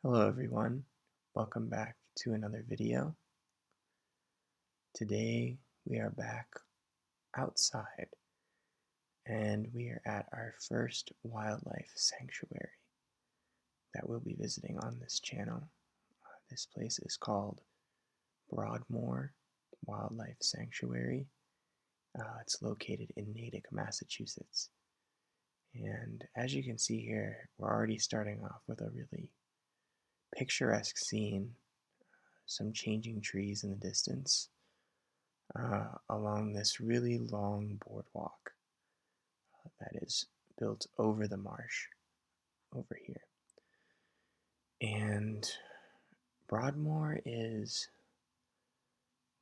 Hello everyone, welcome back to another video. Today we are back outside and we are at our first wildlife sanctuary that we'll be visiting on this channel. This place is called Broadmoor Wildlife Sanctuary. It's located in Natick, Massachusetts. And as you can see here, we're already starting off with a really picturesque scene, some changing trees in the distance, along this really long boardwalk that is built over the marsh over here. And Broadmoor is,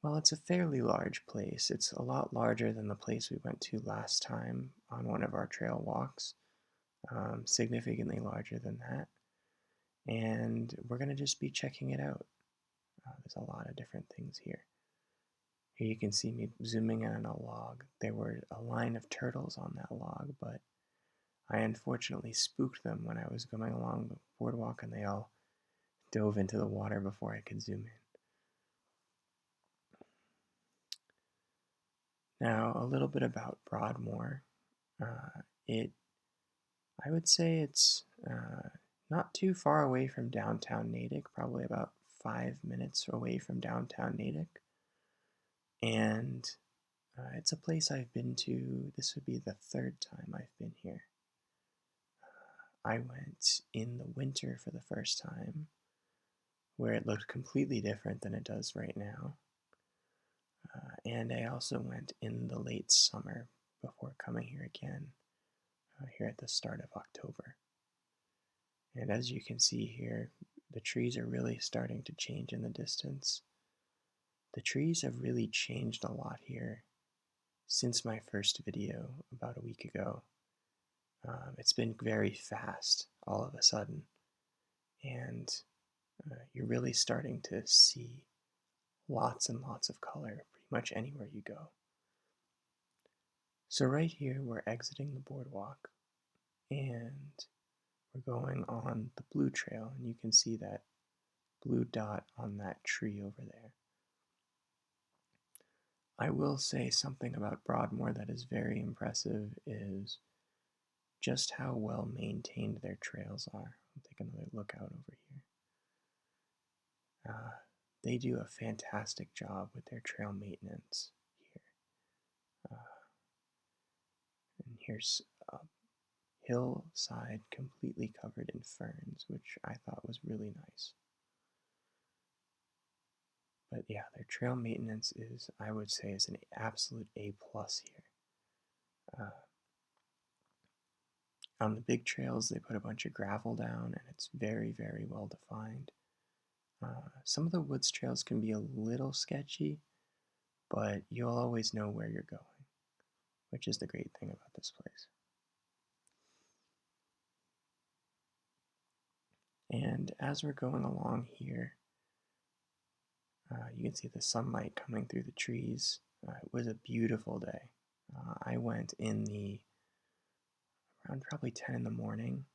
well, it's a fairly large place. It's a lot larger than the place we went to last time on one of our trail walks, significantly larger than that. And we're going to just be checking it out. There's a lot of different things here. Here you can see me zooming in on a log. There were a line of turtles on that log, but I unfortunately spooked them when I was going along the boardwalk and they all dove into the water before I could zoom in. Now, a little bit about Broadmoor. Uh, it, I would say it's not too far away from downtown Natick, probably about 5 minutes away from downtown Natick. And it's a place I've been to. This would be the third time I've been here. I went in the winter for the first time, where it looked completely different than it does right now. And I also went in the late summer before coming here again, here at the start of October. And as you can see here, the trees are really starting to change in the distance. The trees have really changed a lot here since my first video about a week ago. It's been very fast all of a sudden, and you're really starting to see lots and lots of color pretty much anywhere you go. So right here we're exiting the boardwalk and we're going on the blue trail, and you can see that blue dot on that tree over there. I will say something about Broadmoor that is very impressive is just how well maintained their trails are. I'll take another look out over here. They do a fantastic job with their trail maintenance here. And here's a hillside completely covered in ferns, which I thought was really nice. But yeah, their trail maintenance is, I would say, is an absolute A plus here. On the big trails, they put a bunch of gravel down, and it's very, very well defined. Some of the woods trails can be a little sketchy, but you'll always know where you're going, which is the great thing about this place. And as we're going along here, you can see the sunlight coming through the trees. It was a beautiful day. I went in around probably 10 in the morning,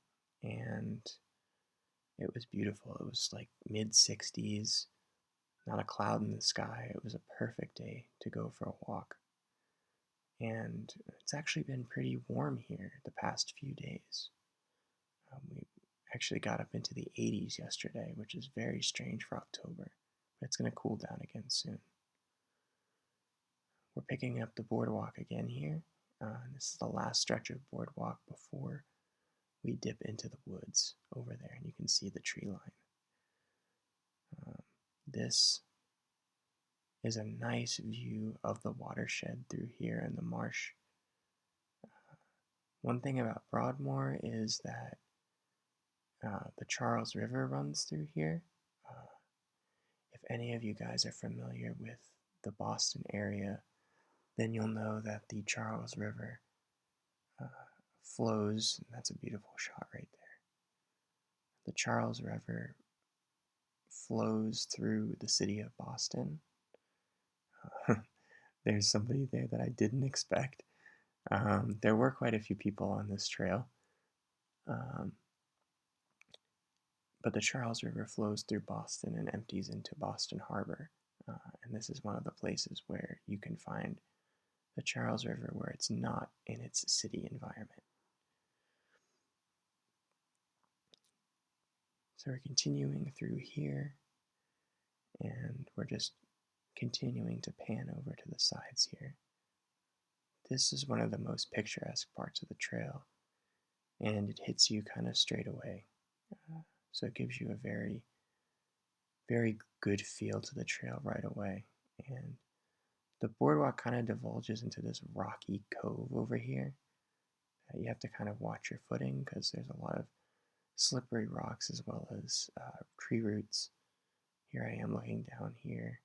and it was beautiful. It was like mid-60s, not a cloud in the sky. It was a perfect day to go for a walk. And it's actually been pretty warm here the past few days. We actually got up into the 80s yesterday, which is very strange for October, but it's going to cool down again soon. We're picking up the boardwalk again here. This is the last stretch of boardwalk before we dip into the woods over there, and you can see the tree line. This is a nice view of the watershed through here in the marsh. One thing about Broadmoor is that the Charles River runs through here. If any of you guys are familiar with the Boston area, then you'll know that the Charles River flows, and that's a beautiful shot right there. The Charles River flows through the city of Boston. There's somebody there that I didn't expect. There were quite a few people on this trail. but the Charles River flows through Boston and empties into Boston Harbor. And this is one of the places where you can find the Charles River where it's not in its city environment. So we're continuing through here, and we're just continuing to pan over to the sides here. This is one of the most picturesque parts of the trail, and it hits you kind of straight away. So it gives you a very, very good feel to the trail right away. And the boardwalk kind of divulges into this rocky cove over here. You have to kind of watch your footing because there's a lot of slippery rocks as well as tree roots. Here I am looking down here.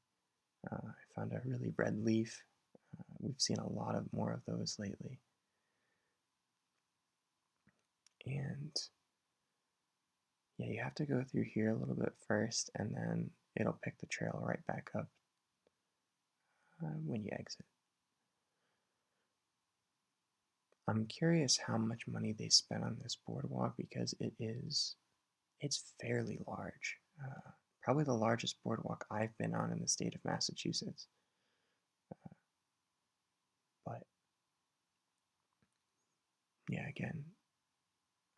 I found a really red leaf. We've seen a lot of more of those lately. And yeah, you have to go through here a little bit first, and then it'll pick the trail right back up when you exit. I'm curious how much money they spent on this boardwalk because it's fairly large. Probably the largest boardwalk I've been on in the state of Massachusetts. But yeah, again,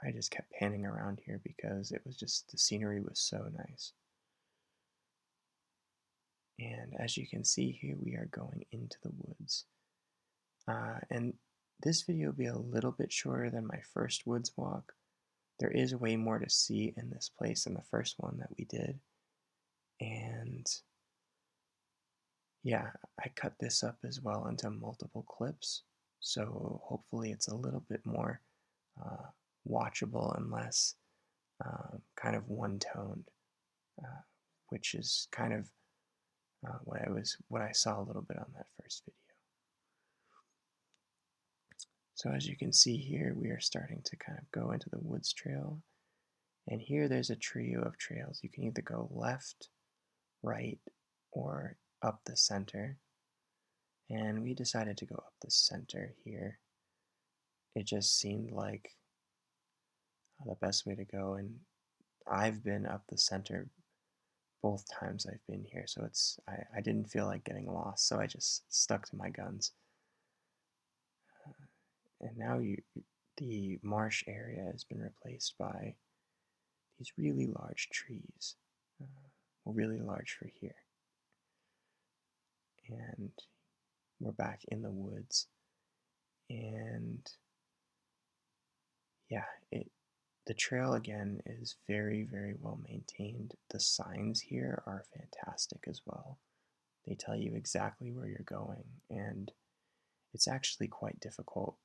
I just kept panning around here because it was just the scenery was so nice. And as you can see here, we are going into the woods. And this video will be a little bit shorter than my first woods walk. There is way more to see in this place than the first one that we did. And yeah, I cut this up as well into multiple clips. So hopefully it's a little bit more watchable and less kind of one-toned, which is kind of what I saw a little bit on that first video. So as you can see here, we are starting to kind of go into the woods trail. And here there's a trio of trails. You can either go left, right, or up the center. And we decided to go up the center here. It just seemed like the best way to go. And I've been up the center both times I've been here, so I didn't feel like getting lost, so I just stuck to my guns. And now the marsh area has been replaced by these really large trees, well, really large for here. And we're back in the woods, and yeah, the trail again is very, very well maintained. The signs here are fantastic as well. They tell you exactly where you're going, and it's actually quite difficult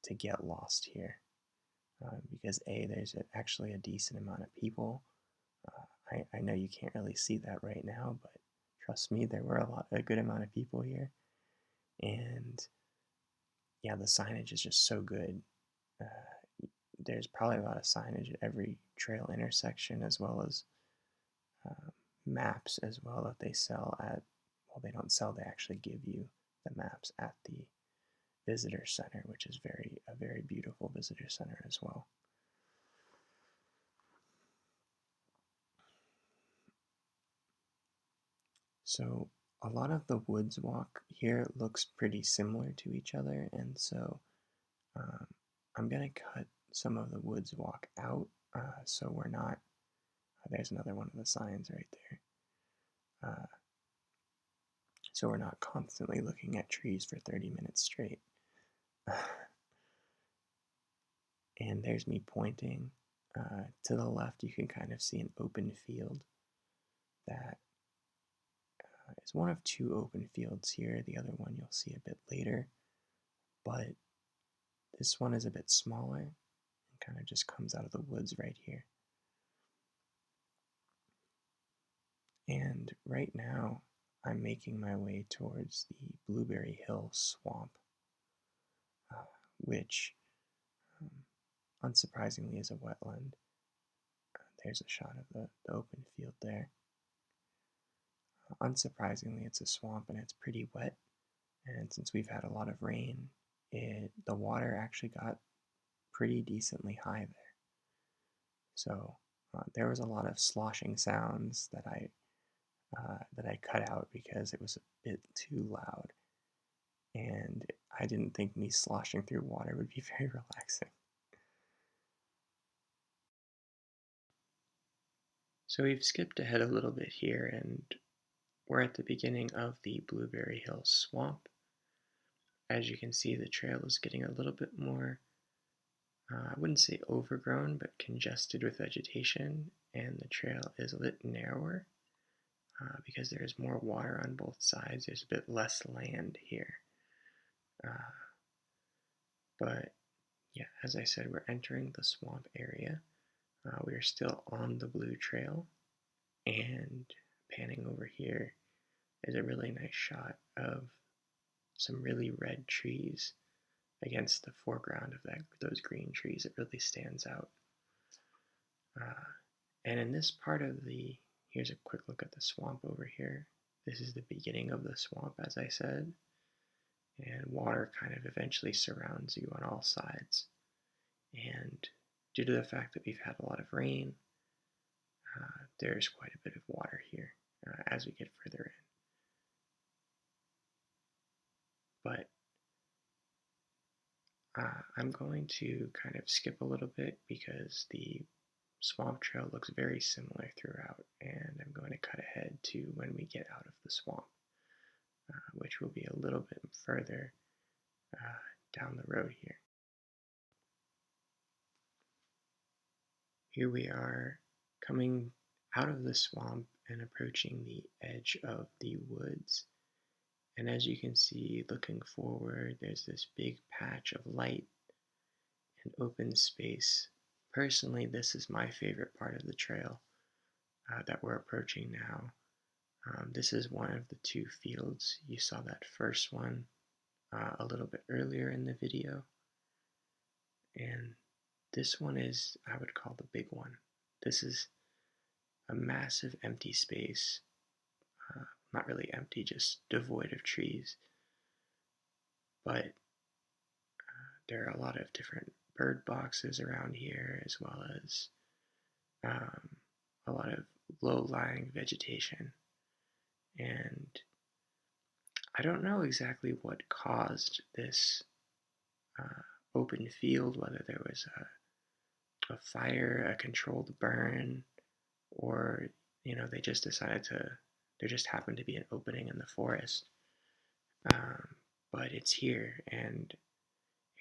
to get lost here because there's actually a decent amount of people. I know you can't really see that right now, but trust me, there were a good amount of people here, and yeah, the signage is just so good. There's probably a lot of signage at every trail intersection, as well as maps as well that they sell at. Well, they don't sell; they actually give you the maps at the visitor center, which is a very beautiful visitor center as well. So a lot of the woods walk here looks pretty similar to each other, and so um, I'm gonna cut some of the woods walk out so we're not. There's another one of the signs right there. So we're not constantly looking at trees for 30 minutes straight. And there's me pointing. To the left, you can kind of see an open field that is one of two open fields here. The other one you'll see a bit later. But this one is a bit smaller and kind of just comes out of the woods right here. And right now, I'm making my way towards the Blueberry Hill Swamp, which um, unsurprisingly is a wetland. There's a shot of the open field there. Unsurprisingly, it's a swamp and it's pretty wet. And since we've had a lot of rain, the water actually got pretty decently high there. So There was a lot of sloshing sounds that I cut out because it was a bit too loud, and I didn't think me sloshing through water would be very relaxing. So we've skipped ahead a little bit here, and we're at the beginning of the Blueberry Hill Swamp. As you can see, the trail is getting a little bit more, I wouldn't say overgrown, but congested with vegetation, and the trail is a bit narrower because there's more water on both sides. There's a bit less land here. Uh, but yeah, as I said, we're entering the swamp area. We are still on the blue trail, and panning over here is a really nice shot of some really red trees against the foreground of those green trees. It really stands out. Uh, and in this part of here's a quick look at the swamp over here. This is the beginning of the swamp, as I said, and water kind of eventually surrounds you on all sides. And due to the fact that we've had a lot of rain, there's quite a bit of water here as we get further in. But I'm going to kind of skip a little bit because the swamp trail looks very similar throughout, and I'm going to cut ahead to when we get out of the swamp, which will be a little bit further down the road here. Here we are coming out of the swamp and approaching the edge of the woods. And as you can see, looking forward, there's this big patch of light and open space. Personally, this is my favorite part of the trail that we're approaching now. This is one of the two fields. You saw that first one a little bit earlier in the video. And this one is, I would call the big one. This is a massive empty space. Not really empty, just devoid of trees. But there are a lot of different bird boxes around here, as well as a lot of low-lying vegetation. And I don't know exactly what caused this open field, whether there was a fire, a controlled burn, or they just decided there just happened to be an opening in the forest. But it's here, and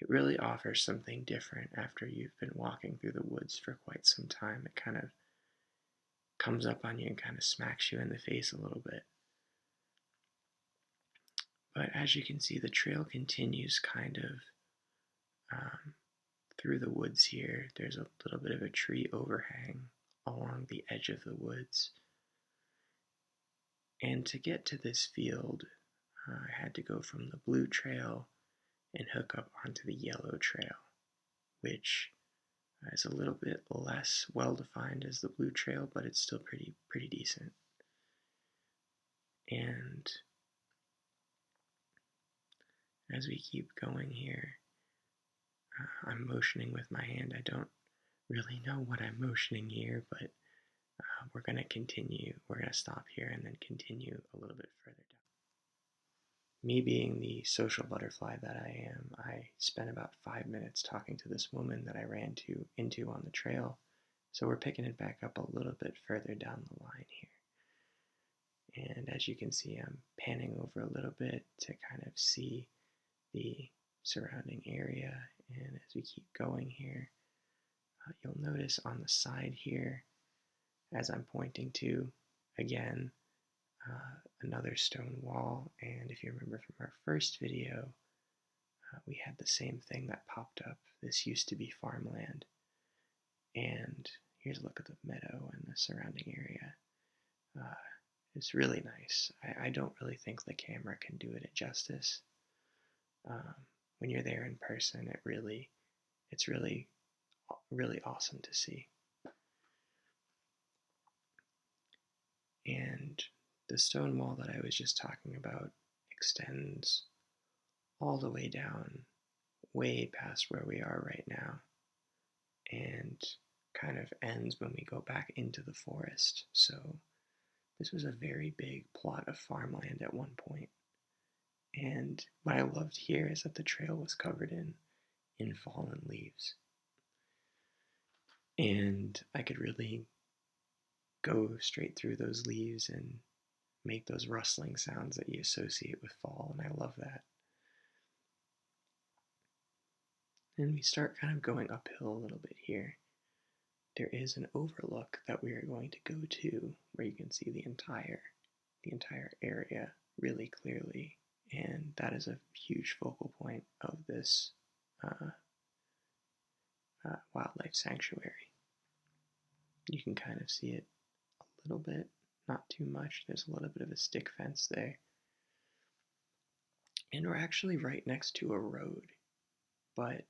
it really offers something different after you've been walking through the woods for quite some time. It kind of comes up on you and kind of smacks you in the face a little bit. But as you can see, the trail continues kind of through the woods here. There's a little bit of a tree overhang along the edge of the woods. And to get to this field, I had to go from the blue trail and hook up onto the yellow trail, which is a little bit less well defined as the blue trail, but it's still pretty decent. And as we keep going here, I'm motioning with my hand. I don't really know what I'm motioning here, but we're going to continue. We're going to stop here and then continue a little bit further down. Me being the social butterfly that I am, I spent about 5 minutes talking to this woman that I ran into on the trail. So we're picking it back up a little bit further down the line here. And as you can see, I'm panning over a little bit to kind of see the surrounding area. And as we keep going here, you'll notice on the side here, as I'm pointing to, again, another stone wall. And if you remember from our first video, we had the same thing that popped up. This used to be farmland. And here's a look at the meadow and the surrounding area. It's really nice. I don't really think the camera can do it justice. When you're there in person, it's really awesome to see. And the stone wall that I was just talking about extends all the way down, way past where we are right now. And kind of ends when we go back into the forest. So this was a very big plot of farmland at one point. And what I loved here is that the trail was covered in fallen leaves. And I could really go straight through those leaves and make those rustling sounds that you associate with fall, and I love that. And we start kind of going uphill a little bit here. There is an overlook that we are going to go to where you can see the entire area really clearly, and that is a huge focal point of this uh, wildlife sanctuary. You can kind of see it a little bit, not too much. There's a little bit of a stick fence there. And we're actually right next to a road, but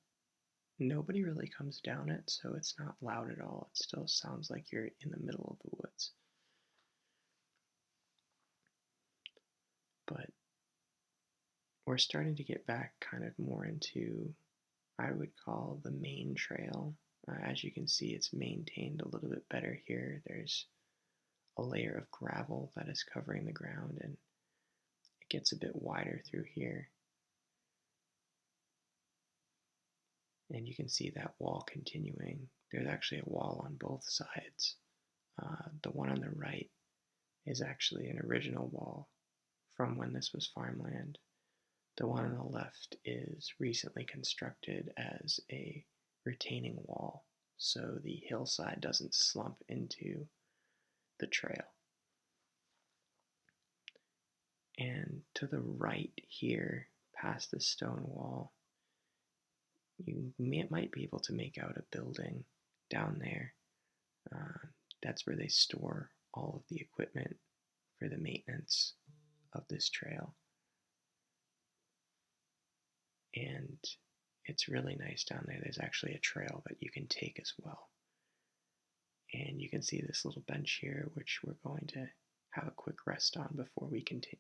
nobody really comes down it, so it's not loud at all. It still sounds like you're in the middle of the woods. But we're starting to get back kind of more into, I would call, the main trail. As you can see, it's maintained a little bit better here. There's a layer of gravel that is covering the ground, and it gets a bit wider through here. And you can see that wall continuing. There's actually a wall on both sides. The one on the right is actually an original wall from when this was farmland. The one on the left is recently constructed as a retaining wall, so the hillside doesn't slump into the trail. And to the right here, past the stone wall, you might be able to make out a building down there. That's where they store all of the equipment for the maintenance of this trail. And it's really nice down there. There's actually a trail that you can take as well. And you can see this little bench here, which we're going to have a quick rest on before we continue.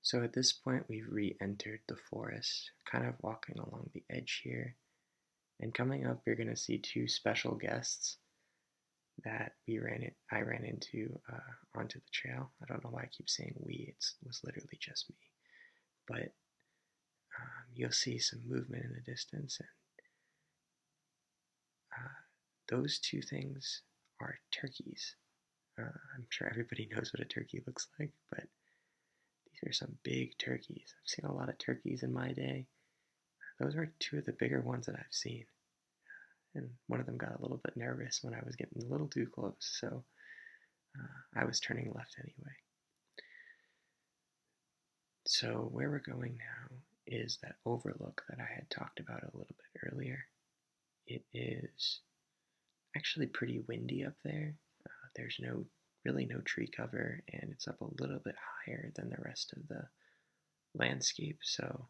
So at this point, we've re-entered the forest, kind of walking along the edge here. And coming up, you're going to see two special guests that I ran into onto the trail. I don't know why I keep saying we. It was literally just me. But you'll see some movement in the distance, and those two things are turkeys. I'm sure everybody knows what a turkey looks like, but these are some big turkeys. I've seen a lot of turkeys in my day. Those are two of the bigger ones that I've seen. And one of them got a little bit nervous when I was getting a little too close, so I was turning left anyway. So where we're going now is that overlook that I had talked about a little bit earlier. It is actually pretty windy up there. There's really no tree cover, and it's up a little bit higher than the rest of the landscape, so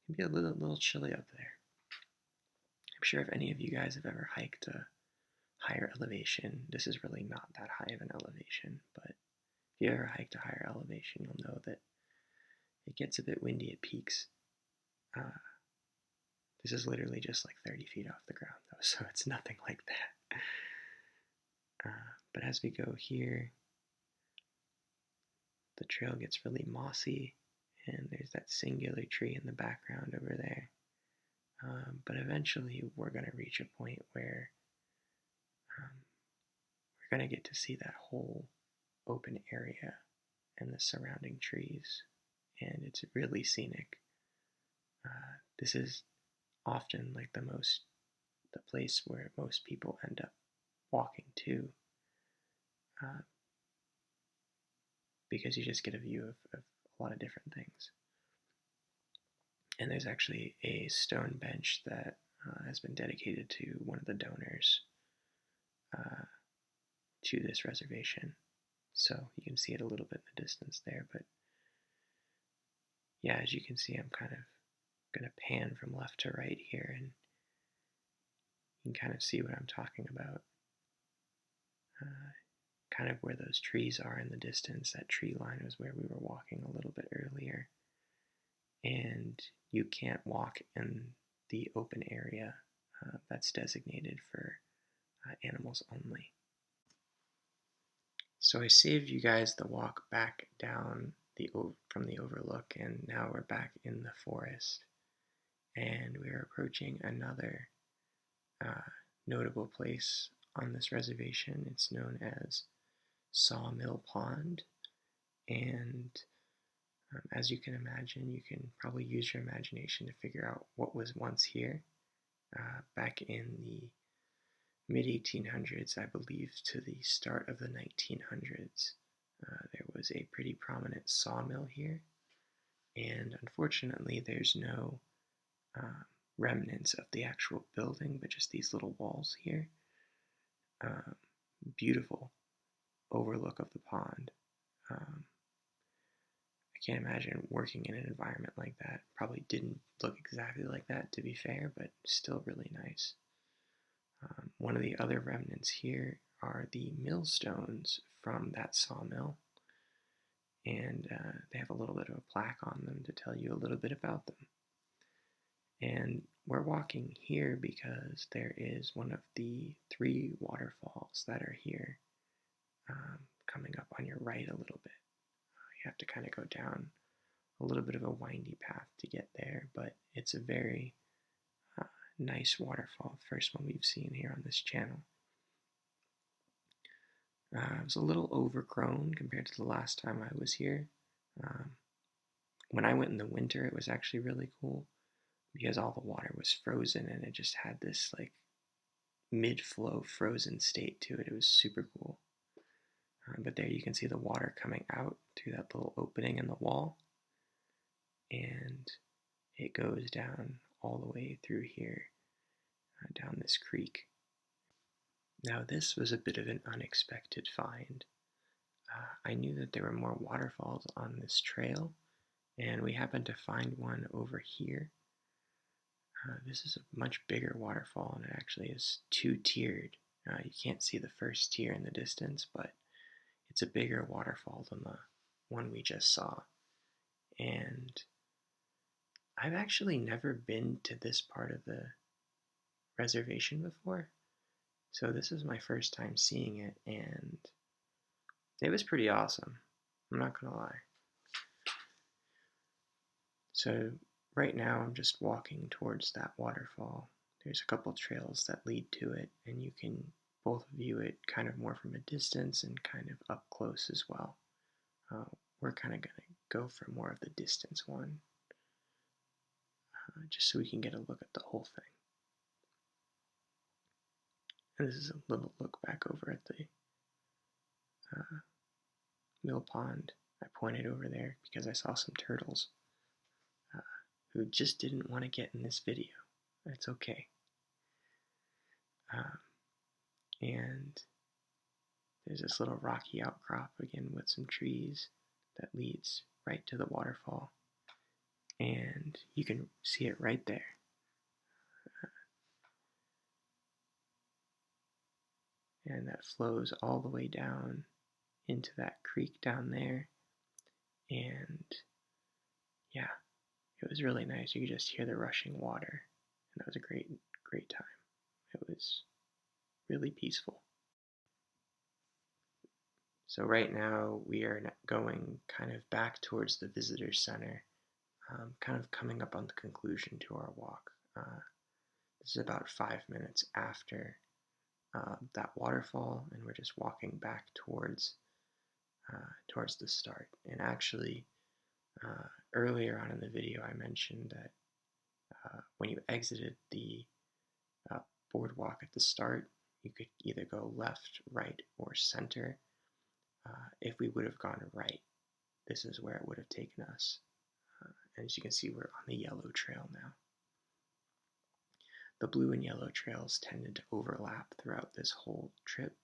it can be a little chilly up there. I'm sure if any of you guys have ever hiked a higher elevation, this is really not that high of an elevation, but if you ever hiked a higher elevation, you'll know that it gets a bit windy at peaks. This is literally just like 30 feet off the ground, though, so it's nothing like that. But as we go here, the trail gets really mossy, and there's that singular tree in the background over there. But eventually, we're going to reach a point where we're going to get to see that whole open area and the surrounding trees, and it's really scenic. This is often like the place where most people end up walking to, because you just get a view of a lot of different things. And there's actually a stone bench that has been dedicated to one of the donors to this reservation. So you can see it a little bit in the distance there, but yeah, as you can see, I'm kind of going to pan from left to right here, and you can kind of see what I'm talking about. Kind of where those trees are in the distance, that tree line was where we were walking a little bit earlier. And you can't walk in the open area that's designated for animals only. So I saved you guys the walk back down from the overlook, and now we're back in the forest, and we are approaching another uh, notable place on this reservation. It's known as Sawmill Pond, and as you can imagine, you can probably use your imagination to figure out what was once here. Back in the mid 1800s, I believe, to the start of the 1900s, there was a pretty prominent sawmill here, and unfortunately, there's no uh, remnants of the actual building, but just these little walls here. Um, Beautiful overlook of the pond. Um, I can't imagine working in an environment like that. Probably didn't look exactly like that, to be fair, but still really nice. One of the other remnants here are the millstones from that sawmill, and they have a little bit of a plaque on them to tell you a little bit about them. And we're walking here because there is one of the 3 waterfalls that are here, coming up on your right a little bit. You have to kind of go down a little bit of a windy path to get there, but it's a very uh, nice waterfall, first one we've seen here on this channel. It was a little overgrown compared to the last time I was here. Um, when I went in the winter, it was actually really cool because all the water was frozen and it just had this like mid-flow frozen state to it. It was super cool. But there you can see the water coming out through that little opening in the wall, and it goes down all the way through here, down this creek. Now this was a bit of an unexpected find. I knew that there were more waterfalls on this trail, and we happened to find one over here. This is a much bigger waterfall, and it actually is 2-tiered. You can't see the first tier in the distance, but it's a bigger waterfall than the one we just saw. And I've actually never been to this part of the reservation before, so this is my first time seeing it, and it was pretty awesome. I'm not gonna lie. So right now I'm just walking towards that waterfall. There's a couple trails that lead to it, and you can both view it kind of more from a distance and kind of up close as well. We're kind of going to go for more of the distance one, just so we can get a look at the whole thing. And this is a little look back over at the mill pond. I pointed over there because I saw some turtles who just didn't want to get in this video. That's okay. And there's this little rocky outcrop again with some trees that leads right to the waterfall. And you can see it right there. And that flows all the way down into that creek down there. And yeah, it was really nice. You could just hear the rushing water. And that was a great, great time. It was really peaceful. So right now we are going kind of back towards the visitor center, kind of coming up on the conclusion to our walk. This is about 5 minutes after that waterfall, and we're just walking back towards the start. And actually, earlier on in the video, I mentioned that when you exited the boardwalk at the start, you could either go left, right, or center. If we would have gone right, this is where it would have taken us. And as you can see, we're on the yellow trail now. The blue and yellow trails tended to overlap throughout this whole trip,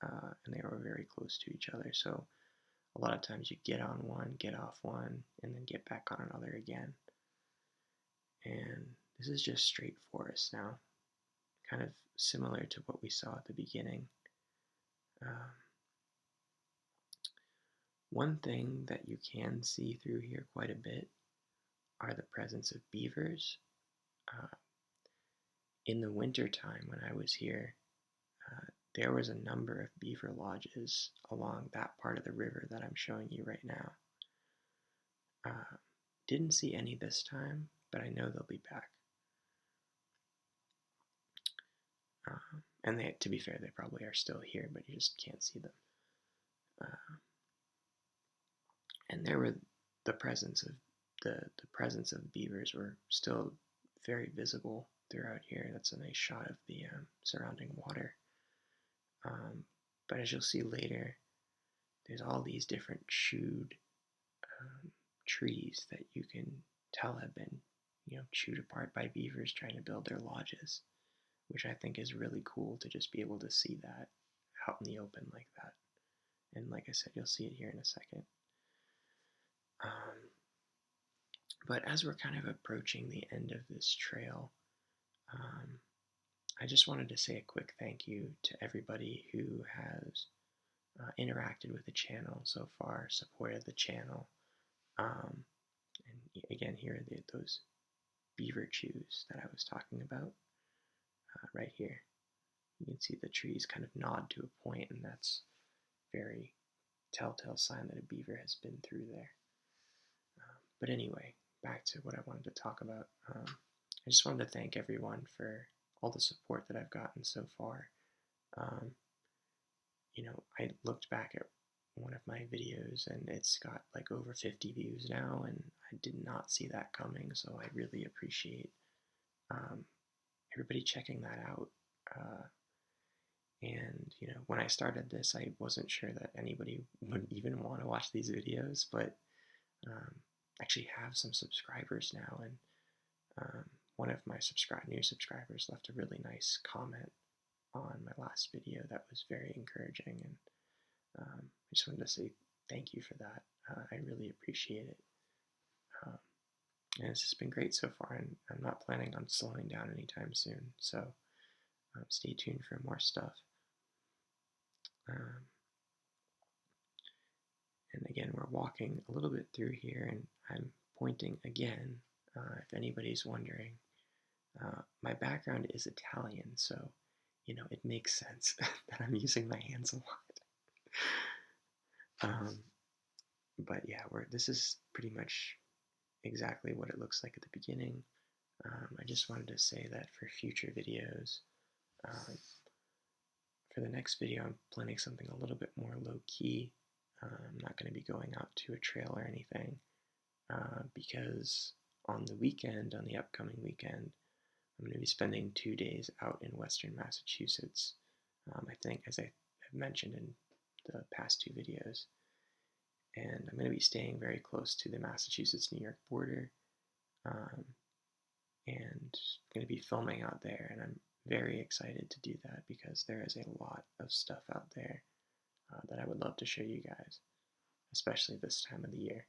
and they were very close to each other. So a lot of times you get on one, get off one, and then get back on another again. And this is just straight forest now, kind of similar to what we saw at the beginning. One thing that you can see through here quite a bit are the presence of beavers. in the winter time when I was here, there was a number of beaver lodges along that part of the river that I'm showing you right now. Uh, didn't see any this time, but I know they'll be back. And to be fair, they probably are still here, but you just can't see them. Uh, and there were the presence of the presence of beavers were still very visible throughout here. That's a nice shot of the surrounding water. Um, but as you'll see later, there's all these different chewed um, trees that you can tell have been, chewed apart by beavers trying to build their lodges, which I think is really cool to just be able to see that out in the open like that. And like I said, you'll see it here in a second. Um, but as we're kind of approaching the end of this trail, um, I just wanted to say a quick thank you to everybody who has interacted with the channel so far, supported the channel. And again, here are those beaver chews that I was talking about right here. You can see the trees kind of nod to a point, and that's very telltale sign that a beaver has been through there. But anyway, back to what I wanted to talk about. I just wanted to thank everyone for all the support that I've gotten so far. Um, I looked back at one of my videos and it's got like over 50 views now, and I did not see that coming, so I really appreciate um, everybody checking that out. And when I started this, I wasn't sure that anybody would even want to watch these videos, but I actually have some subscribers now, and one of my new subscribers left a really nice comment on my last video that was very encouraging, and I just wanted to say thank you for that. I really appreciate it. And it's just been great so far, and I'm not planning on slowing down anytime soon, so stay tuned for more stuff. Um, and again, we're walking a little bit through here, and I'm pointing again, if anybody's wondering. My background is Italian, so it makes sense that I'm using my hands a lot. But yeah, this is pretty much exactly what it looks like at the beginning. I just wanted to say that for future videos, for the next video, I'm planning something a little bit more low-key. I'm not going to be going out to a trail or anything, because on the upcoming weekend, I'm going to be spending 2 days out in western Massachusetts. I think, as I have mentioned in the past 2 videos, and I'm going to be staying very close to the Massachusetts-New York border, and going to be filming out there, and I'm very excited to do that because there is a lot of stuff out there that I would love to show you guys, especially this time of the year.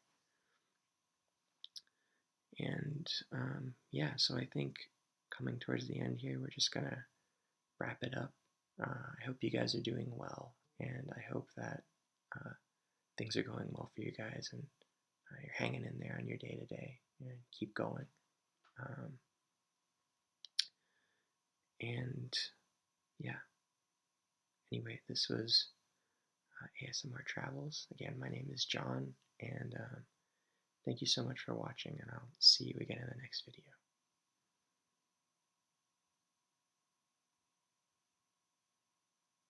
And yeah, so I think coming towards the end here, we're just gonna wrap it up. I hope you guys are doing well, and I hope that things are going well for you guys, and you're hanging in there on your day to day, and keep going. And yeah, anyway, this was ASMR Travels. Again, my name is John, and thank you so much for watching, and I'll see you again in the next video.